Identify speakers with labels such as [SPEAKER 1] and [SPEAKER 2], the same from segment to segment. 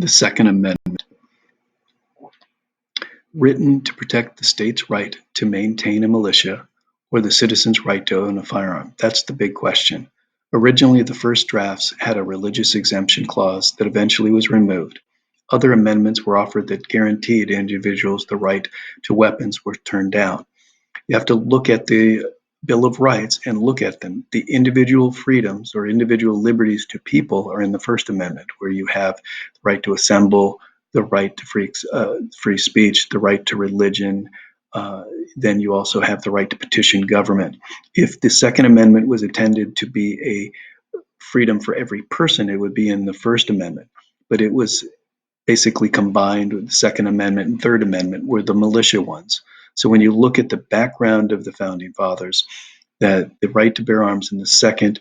[SPEAKER 1] The Second Amendment, written to protect the state's right to maintain a militia or the citizen's right to own a firearm. That's the big question. Originally, the first drafts had a religious exemption clause that eventually was removed. Other amendments were offered that guaranteed individuals the right to weapons were turned down. You have to look at the Bill of Rights and look at them. The individual freedoms or individual liberties to people are in the First Amendment, where you have the right to assemble, the right to free speech, the right to religion. Then you also have the right to petition government. If the Second Amendment was intended to be a freedom for every person, it would be in the First Amendment. But it was basically combined with the Second Amendment and Third Amendment were the militia ones. So when you look at the background of the Founding Fathers, that the right to bear arms in the Second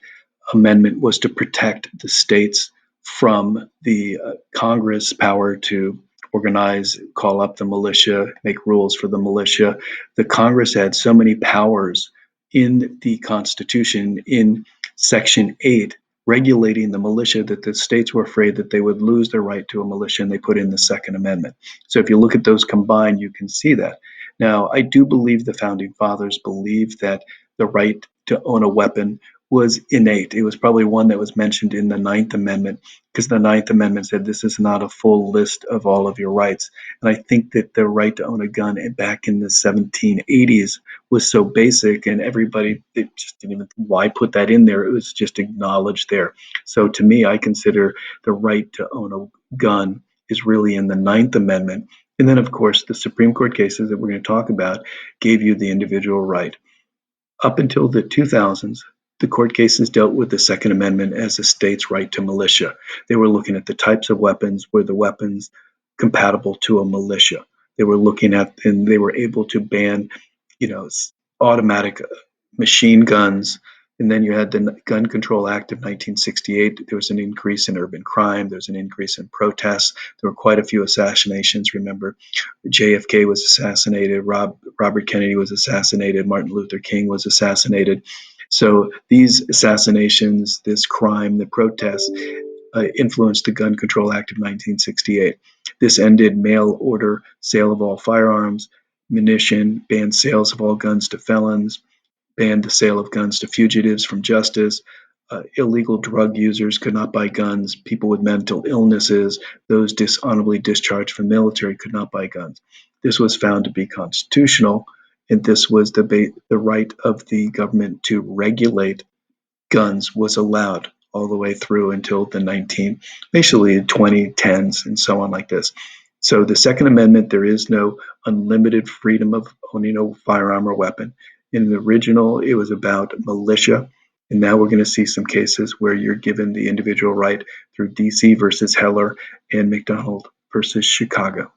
[SPEAKER 1] Amendment was to protect the states from the Congress power to organize, call up the militia, make rules for the militia. The Congress had so many powers in the Constitution in Section 8 regulating the militia that the states were afraid that they would lose their right to a militia, and they put in the Second Amendment. So if you look at those combined, you can see that. Now, I do believe the Founding Fathers believed that the right to own a weapon was innate. It was probably one that was mentioned in the Ninth Amendment, because the Ninth Amendment said this is not a full list of all of your rights. And I think that the right to own a gun back in the 1780s was so basic, and everybody, it just didn't even, why put that in there? It was just acknowledged there. So to me, I consider the right to own a gun is really in the Ninth Amendment. And then, of course, the Supreme Court cases that we're going to talk about gave you the individual right. Up until the 2000s, the court cases dealt with the Second Amendment as a state's right to militia. They were looking at the types of weapons, were the weapons compatible to a militia? They were looking at, and they were able to ban, automatic machine guns. And then you had the Gun Control Act of 1968. There was an increase in urban crime. There was an increase in protests. There were quite a few assassinations. Remember, JFK was assassinated. Robert Kennedy was assassinated. Martin Luther King was assassinated. So these assassinations, this crime, the protests, influenced the Gun Control Act of 1968. This ended mail order sale of all firearms, munition, banned sales of all guns to felons, banned the sale of guns to fugitives from justice. Illegal drug users could not buy guns. People with mental illnesses, those dishonorably discharged from the military could not buy guns. This was found to be constitutional, and this was the right of the government to regulate guns was allowed all the way through until the basically 2010s and so on like this. So the Second Amendment, there is no unlimited freedom of owning a firearm or weapon. In the original, it was about militia. And now we're going to see some cases where you're given the individual right through DC versus Heller and McDonald versus Chicago.